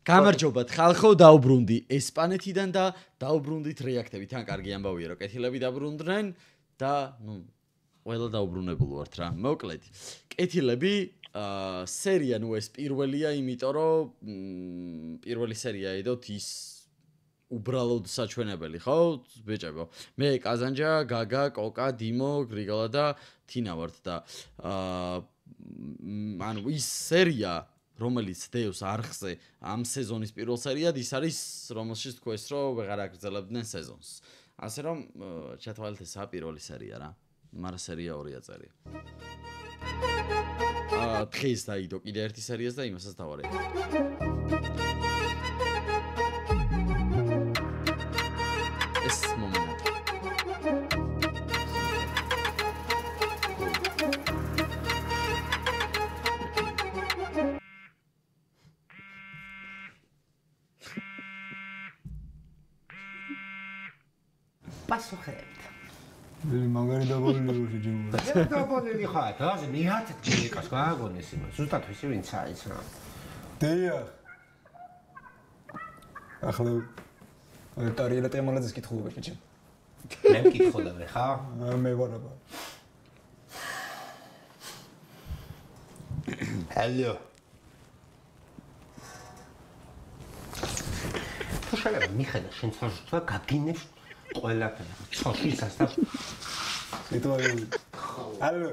გამარჯობათ ხალხო, დაუბრუნდი ესპანეთიდან და დაუბრუნდით რეაქტებით. თან კარგი ამბავია, რომ კეთილები დაბრუნდნენ და ყველა დაუბრუნებული ვართ რა. მოკლედ, კეთილები სერია ეს პირველია, იმიტომ რომ პირველი სერია ედოთ ის უბრალოდ საჩვენებელი, ხო? ბიჭებო. მე კაზანჯა, გაგა, კოკა, დიმო, გრიგოლა და თინა ვართ და ანუ ის სერია რომელიც დევს არხზე ამ სეზონის პირველ სერიად ის არის რომელშიც თქვეს რომ ვეღარ აგრძელებდნენ სეზონს. ასე რომ ჩათვალეთ ესაა პირველი სერია რა. მაგრამ სერია 2-ია წერია. დღეს დაიდო კიდე ერთი სერიას და იმასაც დავარეთ. ეს მომენტი. პასუხებთ. მაგარი დაბოლილი ჯიმურა. მე დაბოლილი ხარ, ასე მიhat ჯიკას გააგონეს იმას. ზუსტად ვისი ვინც არის რა. დია. ახლა ტარიელა ტემალაძეს კითხულობა შეჭი. მე მკითხულობ ხა? მე ვარ აბა. ჰალო. თუ შეიძლება მიხედა შენ ცოცხლა გაგინებს ყველაფერი. ცოცხლისას და იტვარი. ჰალო.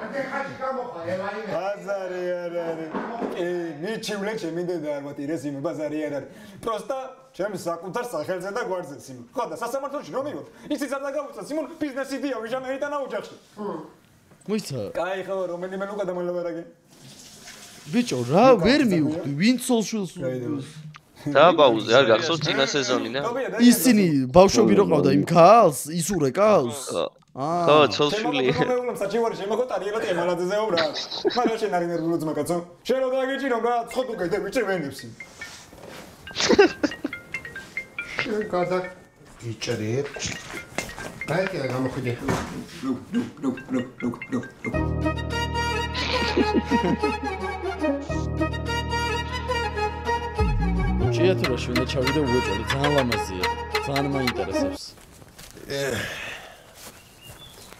ანდე ხაჭი გამოხარ ელაინე. ბაზარი არ არის. მიჩივლე ჩემი დედა არ მოტირეს იმ ბაზარი არ არის. პროსტა ჩემს საკუთარ სახელზე და გვარზე სიმონ. ხო და სასამართლოში რომ მივოთ. ისიც არ დაგავუწა სიმონ ბიზნესი დია ვიჟამეიტანა ოჯახში. მოიცა. კაი ხო რომელიმე ლუკა დამალავარაგე. ბიჭო რა ვერ მივხვდი ვინ ცოლშვილს და ბაუზე არ გახსოვს წინა სეზონი და ისინი ბავშვები რო ყავდა იმ ქალს ისურე კავს ხო ცოლშვილი მე საჩივარი შემოგო ტარიელა ტემალაძეზეო რა მაგრამ შენ არის ნერვული ძმაკაცო შენ რო დაგეჭირო რა ცხოდუკე და ვიჭე ვენებსი შენ გადა იჭრეთ აი კი გამოხიდე შეათურაში უნდა ჩავიდე უეჭველი ძალიან ლამაზია ძალიან მაინტერესებს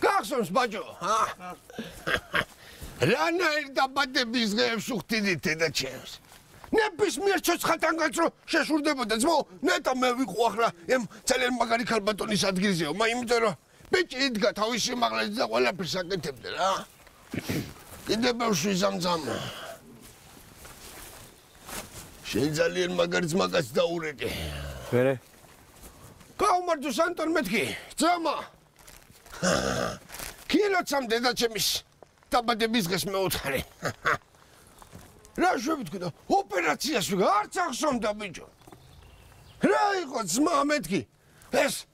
გახსოვს ბაჭო რანაირ დაბადების დღეებს უხდიდით დედაჩემს ნებისმიერ ცოცხალთან გაცრო შეშურდებოდა ძმო ნეტა მე ვიყო ახლა ემ ძალიან მაგარი ქალბატონის ადგილზეო იმიტომ რომ ბიჭი იდგა თავის სიმაღლეზე და ყველაფერს აკეთებდა რა კიდე ბავშვი ზამზამა შენ ძალიან მაგარ ძმაკაც დაურეკე ვერე გაუმარჯო სანტონ მეთქი ძმა კილოცამ დედაჩემის დაბადების დღეს მეუთხარი რა შევიტყვი და ოპერაციას ვიგა არც ახსოვდა ბიჭო რა იყო ძმა მეთქი ეს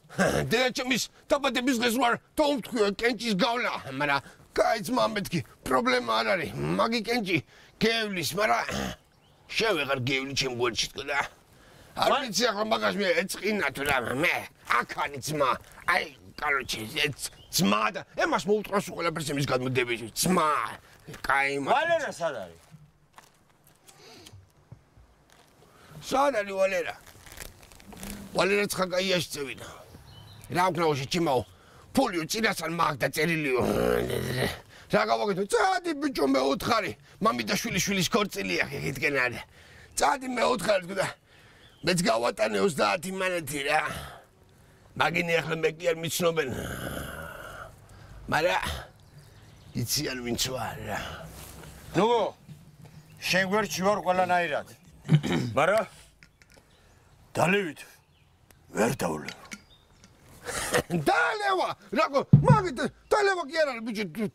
დედაჩემის დაბადების დღეს ვარ თუმთქვი კენჭის გავლა მაგრამ კაი ძმა მეთქი პრობლემა არ არის მაგი კენჭი გევლის მაგრამ შევეღარ გევლი ჩემ გვერდში თქო და არ ვიცი ახლა მაგას მე ეწყინა თუ რა მე აქ არის ძმა აი კაროჩე ძმა და ემას მოუწყოს ყველაფერს იმის გადმოდები ძმა კაი ვალერა სად არის სად არის ვალერა ცხაკაიაში წევიდა რა უკნაოში ჩიმაო ფულიო წინასთან მაგ და წერილიო რა გავაკეთო წადი ბიჭო მეუთხარი მამი და შვილიშვილის ქორწილია გიგიტკენ არის წადი მეუთხარი თქო და მეც გავატანე 30 მანეთი რა მაგინი ახლა მე კი არ მიცნობენ მაგრამ იციან ვინც ვარ რა ნუ შენ გვერდში ვარ ყველანაირად მაგრამ დალევით ვერ დავლევ დალევა რაგო მაგით დალევა კი არ არის ბიჭი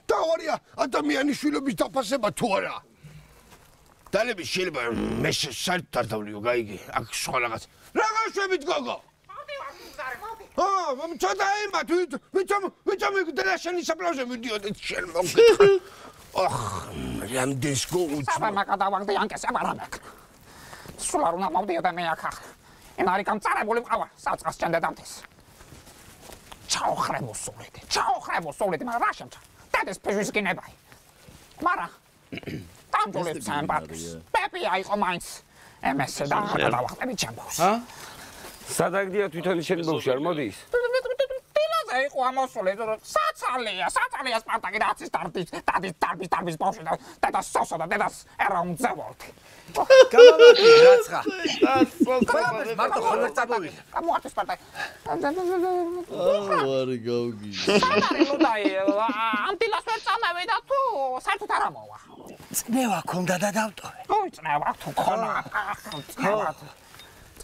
თავარია ადამიანის შვილობის დაფასება თუ არა დალები შეიძლება მე საერთოდ არ დავლიო გაიგე აქ სხვა რაღაც რაღა შვებით გოგო მოდი ცოტა იმათ ვიცამ დედაშენი საფლავზე მიდიოდი შენ მოგკითხა ოხ რამდენს გოუჩ საბამაკა დავაგდი ანკე საბარამაკ სულ არ უნდა მოვდიოდა მე აქ იმ არის გამწარებული მყავა საწყას ჭანდადამთეს ჩაოხრებო სულით მაგრამ რა შემჭა დედეს ფეჟვის კინებაი მაგრამ და ამჯობლებს სამბატს. პეპია იყო მაინც. ემესე და გადავახტები ჩემს. ჰა? სადაგდია თვითონ შენ ბავშვი არ მოდის? დილაზე იყო ამოსული, საცალია სპარტაკი და აცის დარბის ბავშვი და სოსო და დედას ერა უმძებოლთი. გამოვადი რაცხა. მარტო ხოლმე წამოვიდა. გამოართი სპარტაკი. ვარი გავგი. ამ დილას ვერ წამევიდა თუ საერთოდ არ ამოვა. წნევა ქონდა და დავტოვე. ой, წნევა თუ ქონა.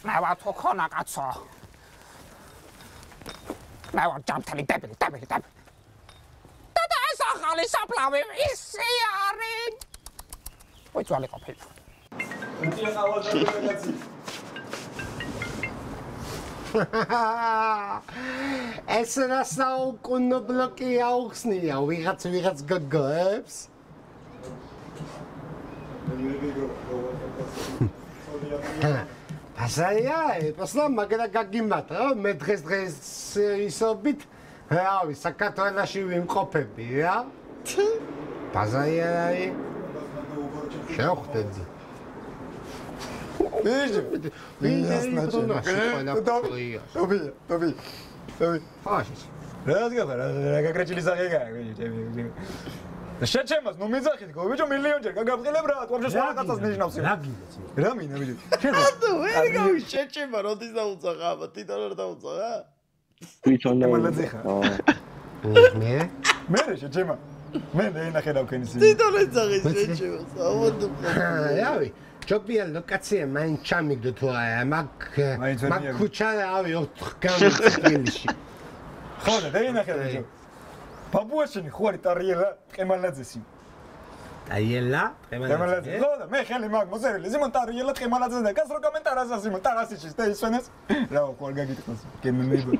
წნევა თუ ქონა კაცო. ნავა ჯამთელი დებილი. და ეს ახალი საფლავი ისი არის. ой, ძვალი ყოფილი. ეს რა საუკუნო ბლოკი აუხსნია, ვიღაც გოგოებს. ასაია, პოსლა მაგერა გაგიმატა, მე დღეს ისობით, რავი, საქართველოში ვიმყოფები, რა? ბაზაიაი. შევხვდები. ტობი. ფაშის. რა გაკრეჭილი სახე შეჩემას ნუ მიძახით გო ბიჭო მილიონჯერ გაგაბყილებ რა თორჯერ სხვა კაცას ნიშნავს რა გინდა? რა მინდა ბიჭო რატო ვერ გავი შეჩემა როდის დაუწაღა აბა თვითონ არ დაუწაღა თვითონ მალაძიხა მე შეჩემა მე ნახე დავქენი სიმ თვითონ ეძაღი შეჩემა საუბარდო რავი ჯობია ლოკაცია მაინ ჩამიგდო თუ არა მაგ ქუჩა რავი 4 გამიწილში ხო და ნახე ბიჭო ბაბუაშენი ხო არის ტარიელა ყემალაძესი ტარიელა ყემალაძე ხო და მე ხელი მაგ მოზერილი ზიმონ ტარიელა ყემალაძე და კაცრო კომენტარაზა ზიმონ ტარასიჩის და ისვენეს რა ხო არ გაგიტყოს გემნებო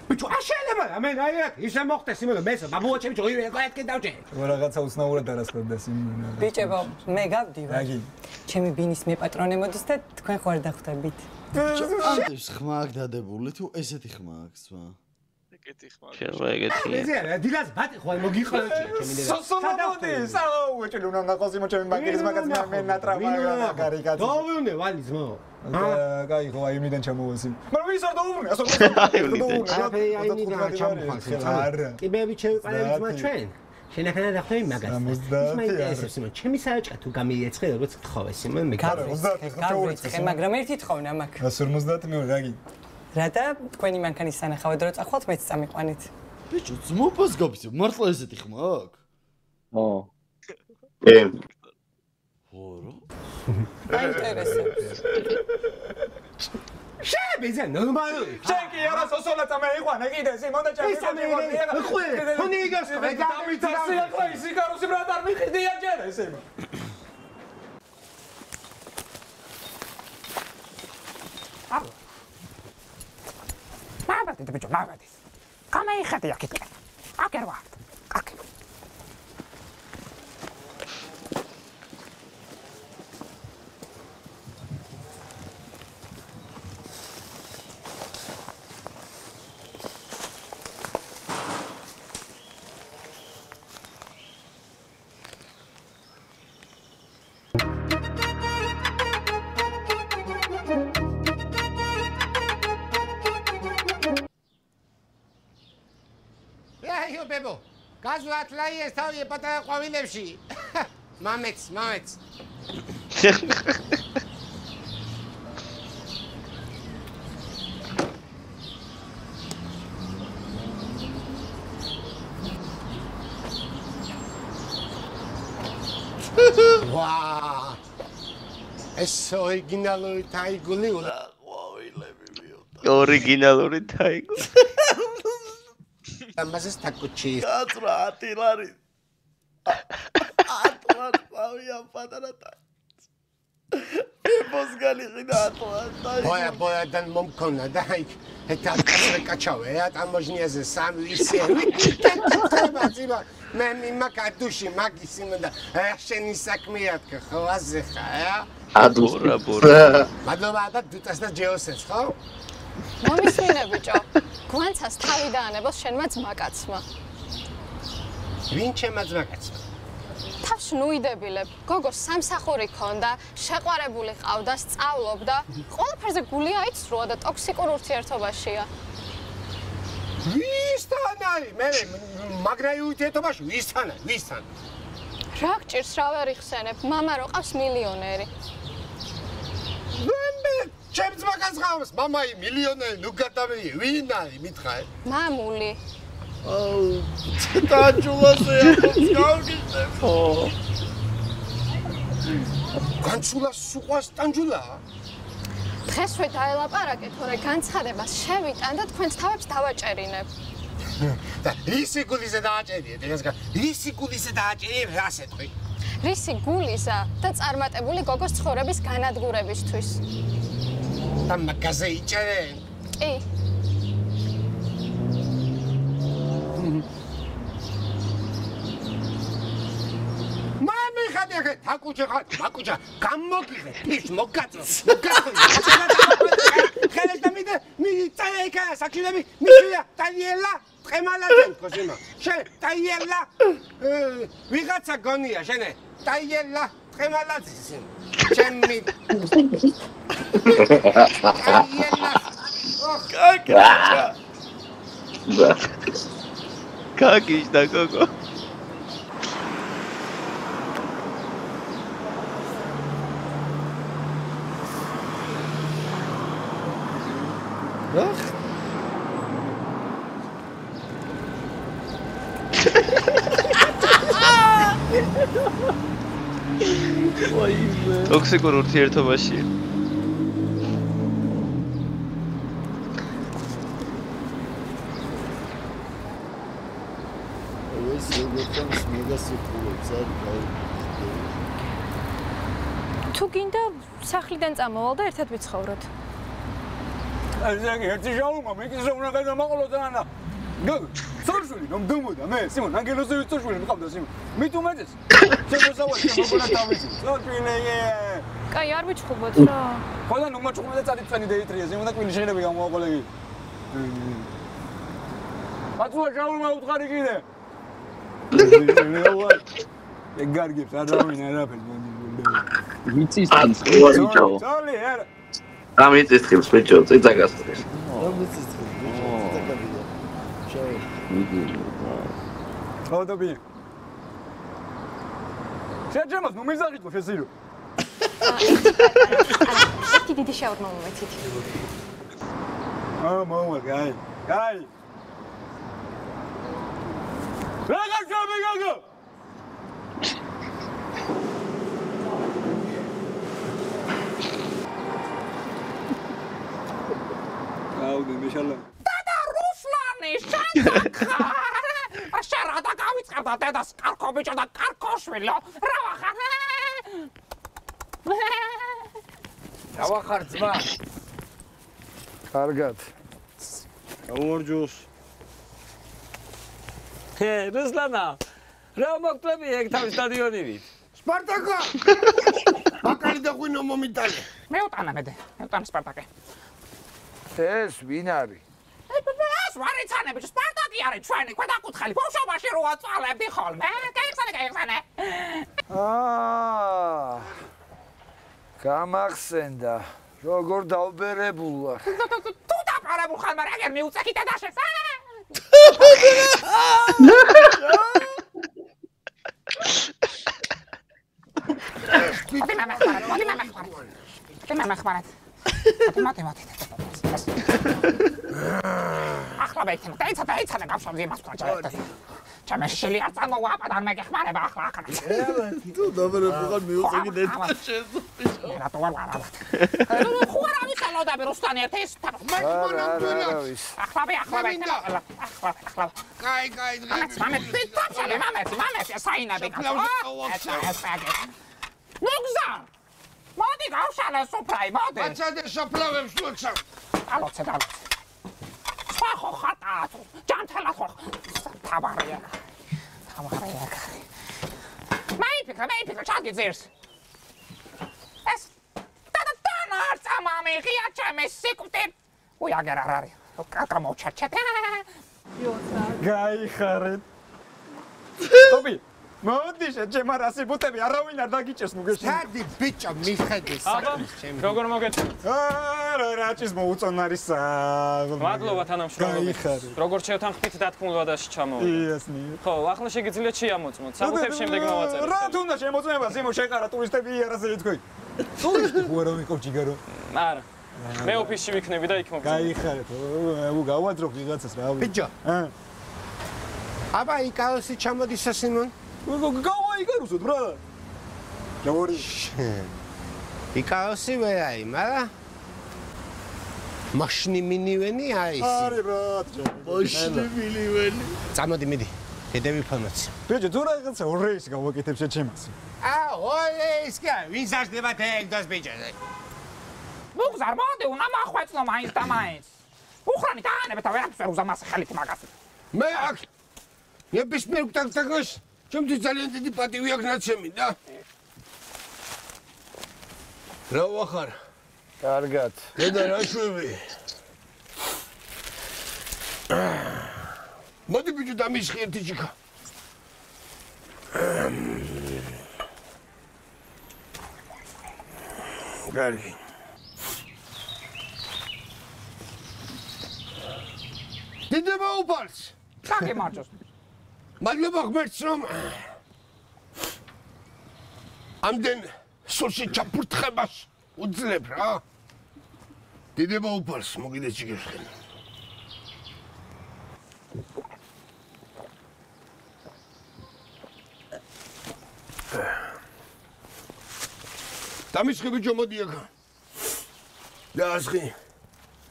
ბიჭო აშენება მე რაიაკ ისე მოხდა სიმონ მე ბაბუაშენი ჯოი ეკეთკენ დავჭე რაღაცა უცნაურად არასწორდა სიმონ ბიჭებო მე გავდივარ ჩემი ბინის მე პატრონე მოდის და თქვენ ხო არ დახვდებით ანდებს ხმა აქ დადებული თუ ესეთი ხმა აქვს სვა შეიძლება ეგეთი დილას ბატი ხო მოგიყოლე ჩემი დედა სოდადი საუეჭელი უნდა ნახოს იმ ჩემი ბანკერის მაგაც მე ნატრავა გარი კაცი დავუნე ვალი ძმო კაი ხო აიმიდან ჩამოვასი მაგრამ ვის არ დავუნე ასო აიმიდან ჩამოვასი კი მე ვიჩევიყავით მათ ჩვენ შენახანა დახვდები მაგას მაინტერესებს სიმონ ჩემი საჭა თუ გამიეცხე როგორც გთხოვე სიმონ მე გავიწყე მაგრამ ერთი თხოვნა მაქვს 150 მე რაგი რადა თქვენი მანქანის სანახავად რო წახვალთ მეც წამიყვანით ბიჭო ძმობას გაბიცე მართლა ესეთი ხმა აქვს ო ხორო აინტერესებს შებიძე ნორმალური ჩეკი არა სოსოლაცა მე იყვანე კიდე სიმონ და ჩემი ხუე ხონი იგას მე დამიცასი ახლა ისი კაროსი ბრატ არ მიყიდია ჯერ ესე ნაბადი ბიჭო ნაბადი გამეიხადი აქეთ აკერ ვარ აკერ ბებო გაზვათ ლაიეს თავი პატარა ყვავილებში მამეც ვა ეს ორიგინალური თაიგული ყვავილები მივდა ორიგინალური თაიგული ამაზეს თაკუჩი აცრა ატილარი ატლა წავია პატარატა ებოსგალი ხიდა ატლა ბოიადან მომქონა და აი ეტა კაჩავე ატამოჟნიაზე სამი ისევი თებაციმა მე მიმაკადუში მაგისიმ და შენი საქმეა ხო აზეხა ადურა ბურა მადლობა და დუტას და ჯეოსეს ხო მომისმინე ბიჭო გვანცას თავი დაანებოს შენმა ძმაკაცმა ვინ ჩემმა ძმაკაცმა თავს ნუიდებილებ. გოგოს სამსახური ქონდა, შეყვარებული ყავდა, სწავლობდა. ყველაფერზე გული აიცრუა და ტოქსიკურ ურთიერთობაშია. ვისთან არის? მე მაგრაი ურთიერთობაში ვისთან? რა გჭირს რა ვერ იხსენებ? მამა რო ყავს მილიონერი. ჩემს მაგას ყავს, მამაი მილიონერი, ნუ გადავიე, ვინ არის მითხარ? მამული. დაჯულაზე ახოს გავგიჟდებ. განჩულას სუყვას ტანჯულა? დღესვე დაელაპარაკე, თორე განცხადებას შევიტან და თქვენს თავებს დავაჭერინებ. და რისი გულიზე დააჭერიეთ? რისი გულიზე დააჭერიეთ რას ეთქვი? რისი გულისა და წარმატებული გოგოს ცხოვრების განადგურებისთვის. და მაგაზე იჭერენ? კი. მამი ხადიახე, თაკუჩა ხარ, მაკუჩა, გამოგიღე, ის მოგაწო. ხელს და მიწაია იქა, საჩილები, მიწია, ტაიელა, ტყემალაძე კოსიმა. შენ ტაიელა, ვიღაცა გონია, შენ ტაიელა, ტყემალაძე შენ. ჩემი ტაიელა. კაკიშდა გოგო. ტოქსიკურ ურთიერთობაში. თუ გინდა სახლიდან წამოვალ და ერთად ვიცხოვროთ. ზაგი ერთი ჟაუმა მეკისო უნდა გადამაყოლო და გოგო სორსული რომ დუმოდა მე სიმონ ანგელოზე ვიცოშვილი მყავდა სიმონ მით უმეტეს შემოსავალი მოგონა თავისი სორფინეე კაი არ ვიჩხუბოთ რა ხოლმე ნუ მაჩხუბე და წადიწვენი დეიტრია სიმონ და კვილი შეიძლება გამოვაყოლე აწუა ჟაუმა უთხარი კიდე ეგარგებს არავინ არაფერს ვიცის თან ბიჭო ძოლი არა ამიწის თხილს ბიჭო წიწაკასtres ამიწის თხილს ხოდები შეჯემოს ნუ მიზაღიტო შესირო ერთი დიდი შაურმა მომეცით მამა გაი რა გაგები გოგო აუდე მეშალა და რუსლანი შენცახა შერა და გავიწყებდა დედას კარკო ბიჭო და კარკოშვილო რა ვახარ რა ვახარ ძმა კარგად გამორჯოს რუსლანა რა მოგწები ეგ თავის სტადიონივით სპარტაკა აკალი და ღვინო მომიტანე მეუტანა სპარტაკე ეს ვინ არის ეს ვარიცანები სპარტაკი არის ჩვენი ქვედაკუთხელი ბავშვობაში რო აწვალებდი ხოლმე გაიხსენე გამახსენდა როგორ დაუბერებულ ვარ თუ დაპარებულ ხარ მაგრამ ეგერ მიუწექი დედაშებს მათემატიკა ახლა ბექენ დაიცადა გავშავდი იმას თქვა ჩემ შელი არ წამოვაპადა მე გეხმარება ახლა ახლა თუ დაბერებულღარ მიუწექი დედა შეძო რა თუ არ ხუარავი ხალოდა ბეროსტანი ერთის ახლა კაი მამეთი საინები მოგზა მოდი გავშალე სუფრაი მოდი აცადე საფლავებს ლოცავ ალოცე ხო ხატა ჯანთელა ხო თაბარია მაიფიქრა ჩაგიძერს ეს და წამამი ღია ჩემი სიკვდილი უი აგერ არ არის კაკა მოჩაჩა გაიხარეთ ტობი მოდიშე, ჩემ რასი ბუტები არავინ არ დაგიჭერს ნუ გეშინი. სადი ბიჭო მიხედი საქმის ჩემი. როგორ მოგეწონთ? რაჭის მოუწონარისა. მადლობა თანამშრომლობისთვის. როგორ შევთანხმდით დათქმულვადაში ჩამოვიდა. იასნი. ხო, ახლა შეგიძლიათ შეამოწმოთ. საბუთებს შემდეგ მოვაწეროთ. რა თუნდა შემოწმება, სიმო შეყარა ტურისტები იარაზე თქვი. ტურისტი ვარა ვიყავ ჯიგარო. არა. მე ოფისში ვიქნები და იქ მოვწმოთ. გაიხარეთ. გავაძრო ვიღაცას რა. ბიჭო. აბა იკაოსი ჩამოდის სიმონ. გავაიკარუსოთ ბრა. ჯორი. იკაოსი ვერაი, მაგრამ მაშნი მინივენი აის. არი ბრატ. მაშნი მინივენი. წამოდი მიდი. დედები ინფორმაცია. ბიჭო, თუ რაღაცა ორეის გავაკეთებ შეჩემას. ორეის კი, ვინ საშდება თეგდას ბიჭოზე. მოგზარ მოდი, უნდა მახვეწნო მაინც და მაინც. უხრანი დაანებეთ და ვერაფერს უზამას ხელით მაგას. მე აქ ნებისმიერ გტაკტაკას ჩემთვის ძალიან დიდი პატივი აქვს ნაცემი და რა ვახარ? კარგად. დედა რა შვები? მოდი ბიჭო დამისხი ერთი ჩიქა. კარგი. დიდება უფალს. გაგემარჯოს. მადლობა ღმერთს რომ ამდენ სულში ჩაფურთხებას უძლებ რა. დიდება უფალს მოგიდე ჩიგებსხენ. დამისხი ბიჭო მოდი აქ. დაასხი.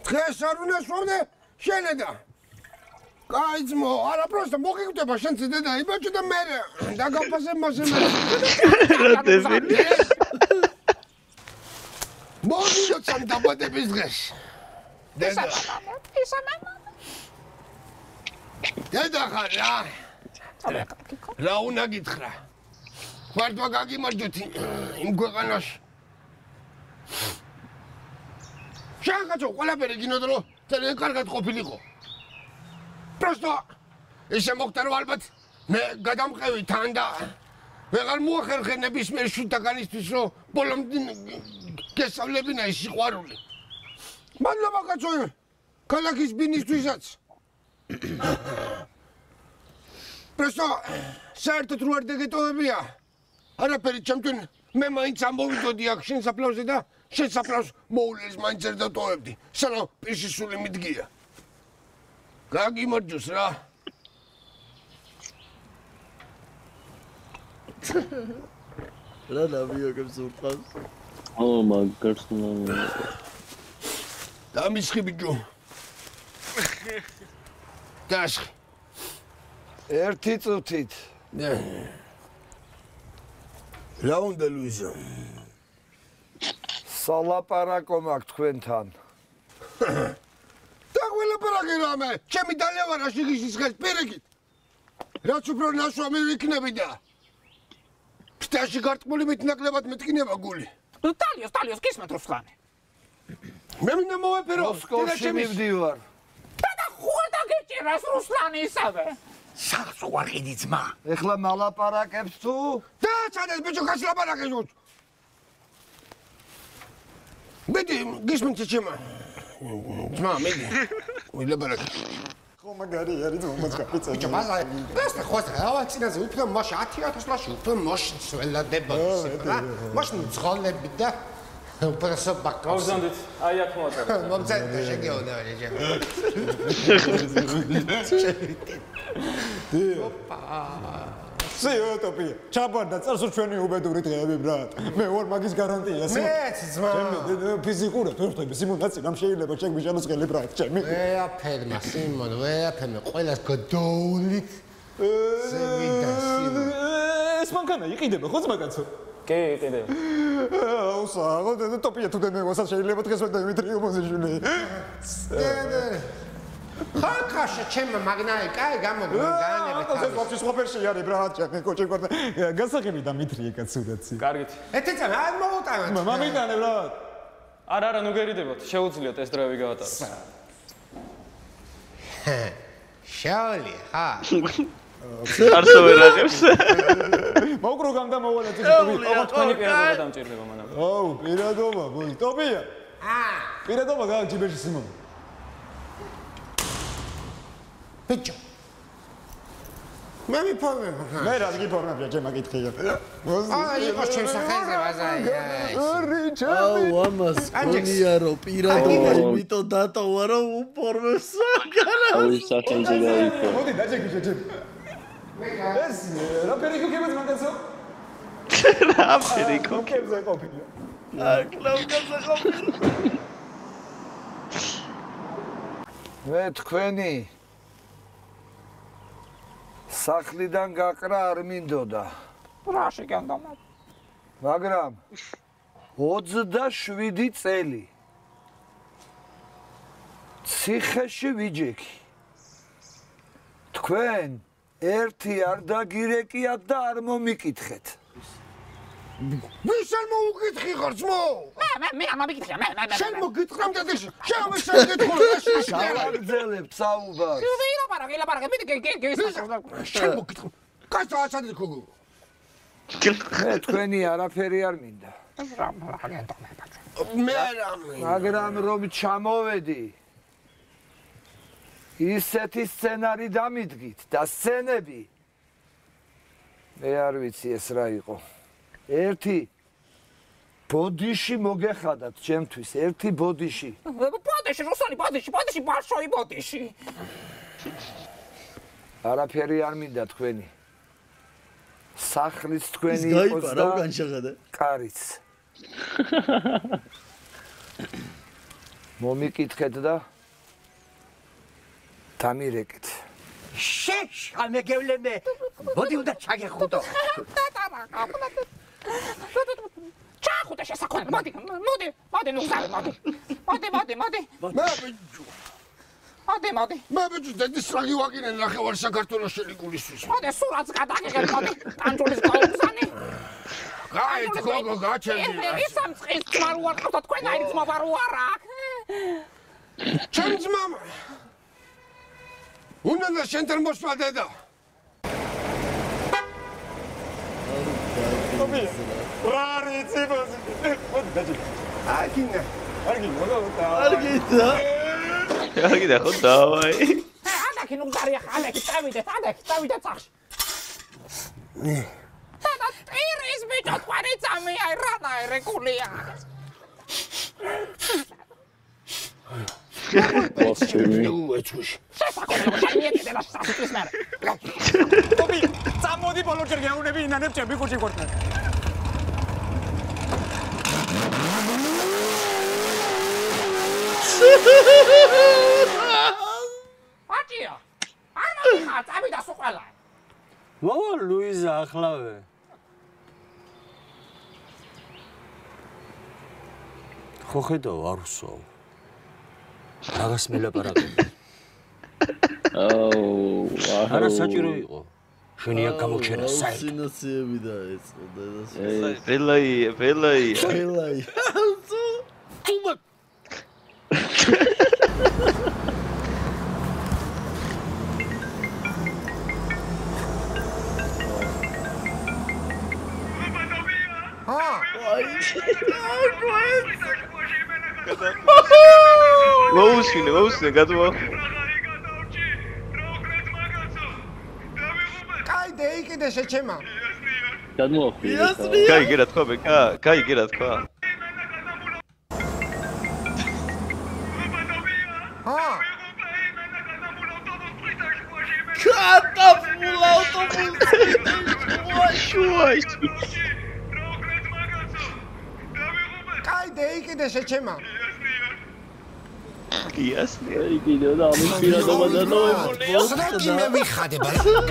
დღეს არ უნდა შევდე შენედა. გაიძმო, არა პროსტა მოგიგვდება შენ დედა, იბაჭო და მე დაგაფასებ მასე მე. რა დებილი. მოდიო სამ დაბადების დღეს. დედა. დედა ხარ რა. რა უნდა გითხრა? ხوارდვა გაგიმარჯვეთ იმ ქვეყანაში. შენგაცო ყველაფერი გინოდა რომ ძალიან კარგად ყოფილიყო. Просто ისე მოხდა რომ ალბათ მე გადამყევი თან და ვეღარ მოახერხე ნებისმიერ შვილთაგანისთვის რომ ბოლომდე გესწავლებინა ის სიყვარული. მადლობა კაცო ქალაქის ბინისთვისაც. Просто საერთოდ რო არ დეგეტოვებია. არაფერი ჩემთვის მე მაინც ამოვიდოდი აქ შენ საფლავზე და შენ საფლავს მოულეს მაინც არ დატოვებდი. სანამ პირში სული მიდგია. გაგიმარჯოს რა. რა ნაბიოგებს ურყავს? მაგარს ნა. დამისხი ბიჭო. დასხი. ერთი წუთით. რა უნდა ლუიზა? სალაპარაკო მაქვს თქვენთან. და ყველაფერი რამე, ჩემი დალევარა შიგიშის ხეს პირიქით. რაც უფრო ნაშვამი ვიქნები და ფტაში გარტყმული მითნაკლებად მეტკინება გული. ტალიოს გისმენთ რუსლანი. მე მინდა მოვეფერო. მოსკოვში მივდივარ. და ხوار დაგეჭირას რუსლანი ისევე. სახს უარყიდი ძმა. ეხლა მალაპარაკებს თუ? და ჩადეს ბიჭო ხას ლაპარაკებს უც. მიდი გისმენთ ჩემო. ძმა მიდი. მილაპარაკე. ხო მაგარი არის მომაცხაფიც. ბიჭო ბაზარი. ბესტა ხო რა წინაზე უფრო მაშ 10000 ლაში უფრო მაშ სველადებოდი რა. მაშ ძღოლები და უბრალოდ ბაკავს. გავზანდით, აი აქ მოვაწერეთ. მომწევდა შეგეოდა რეჟიმ. სიოტოპი, ჩაბარდა წარსო ჩვენი უბედური დღეები ბრატ. მე ვარ მაგის გარანტია. მეც ძმა. ფიზიკურად ვერ ხდები სიმონაცი რამ შეიძლება შეგვიჟანოს ხელი ბრატ ჩემი. ვეაფერმა სიმონ, ვეაფერმა ყველას გადოულით. ზევიდა სიმონ. ეს მანქანა იყიდება ხო ძმაკაცო? კი, იყიდება. აუ საღო ტოპია თუ დემევასაც შეიძლება დღეს ვერ დიმიტრი მოზეშული. ხანხაშა ჩემ მაგნაი კაი გამოგვიდანებე თავი. ეს ვაფშე სოფერში არის ბრატ ჩემი კოჭი ყურდა. გასაგები და მითრი ეკაც სურათი. კარგით. ეთეცა არ მოვუტანოთ. მამიდანე ბრატ. არა, ნუ გერიდებოთ, შეუძლიათ ეს დროები გავატაროთ. შაოლი, ხა. არსო ვერ აღებს. მოკრუგამ და მოვალე წინ. ოღონდ თქვენი პირადობა დამჭირდება მანამ. აუ, პირადობა, ბოლი. ტოპია. პირადობა გააკ ჯიბეში სიმონ. ბიჭო. მე მიფორმებ ხა. მე რა გიფორმებია, ჩემ აკითხია. იყო ჩემ სახელზე ბაზარი. აუ, ამას გონია რომ პირადობა იმიტომ დატოვა რომ უფორმებს საგანას. აუ, სახელზე გაიქო. მოდი დაჭეკიშე ჩემ. ეს რა პერიკო კებად მაგაცო? რა პერიკო? კებზე ყოფილი. კლავკაზე ყოფილი. მე თქვენი სახლიდან გაყრა არ მინდოდა. რაში განდომა? მაგრამ 27 წელი ციხეში ვიჯექი. თქვენ ერთი არ დაგირეკიათ და არ მომიკითხეთ. ვის არ მოუკითხი ხარ ძმო? მე არ მომიკითხია, მე. შენ მოგიტყრამ და შენ შეგეთხო. გავაგზავნებთ საუბარს. ილაპარაკე, მე შენ მოგიტყრ. კაცო ასადი ქოგო. მე თქვენი არაფერი არ მინდა. მე არ მინდა. მაგრამ რომ ჩამოვედი ისეთი სცენარი დამიდგით და სცენები მე არ ვიცი ეს რა იყო. ერთი ბოდიში მოგეხადათ ჩემთვის, ერთი ბოდიში. ბოდიში, რუსალი ბოდიში, ბარშოი ბოდიში. არაფერი არ მინდა თქვენი. სახლის თქვენი იყოს და კარიც. მომიკითხეთ და დამირეკეთ. შეშა მეგევლენე. მოდი უნდა ჩაგეხუტო. ჩახუტე შესაქმე. მოდი, ნუ გზავე, მოდი. მოდი. მე ბიჭო დედის რაგი ვაკინე ნახევარ საქართველოს შელიკულისთვის. მოდი, სურათს გადაგიღებ, მოდი. ტანჯულის გაუგზანი. გაით გოგო გაჩენდი. ის ამ წყის ძმა რო არ ყავდა თქვენ აი ძმა რო არ აქვს. ჩემ ძმა უნდა და შენთან მოსვლა დედა. რა რიცი ბოზი. მოდი დაჭი. აგინე. არგიდა ხო დავაი. ანდაკი ნუ გარია ხალეკი წავიდე წახში. და ტირის ბიჭო თქვენი წამი აი რანაი რეკულია. წამოდი ბოლო ჯერ გეუნები ინანებ ჩემი კუჭი ხორტა. ატია. არ მომიხარ, წავიდა სულ ყველა. მოვა ლუიზა ახლავე. ხო ხედავ არ უსვავ. რაგას მელაპარაკებ. აუ, არა საჭირო იყო. შენი აქ გამოჩენა საერთოდ. სინაციები და ეწყო დედას. ველაი. თუმცა მოუსმინე, გადავა. კაი დაიკიდე შეჩემა. გადმოახვიე. კაი რა თქვა ბეკა? კაი რა თქვა? კატაფულ ავტობუსი. კაი დაიკიდე შეჩემა. იასნია იქიდო და ამის პირადობა და ნოემბერი. სროგი მე ვიხადება.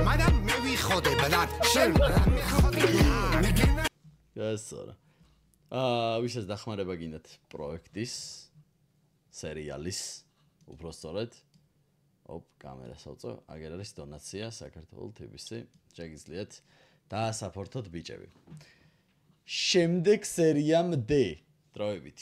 მაგრამ მე ვიხოდება და შენ გასწორა. ვისაც დახმარება გინდათ პროექტის სერიალის უბრალოდ კამერას ავწევ, აგერ არის დონაცია საქართველოს TBC, შეგიძლიათ დაასაპორტოთ ბიჭები. შემდეგ სერიამ D დროებით.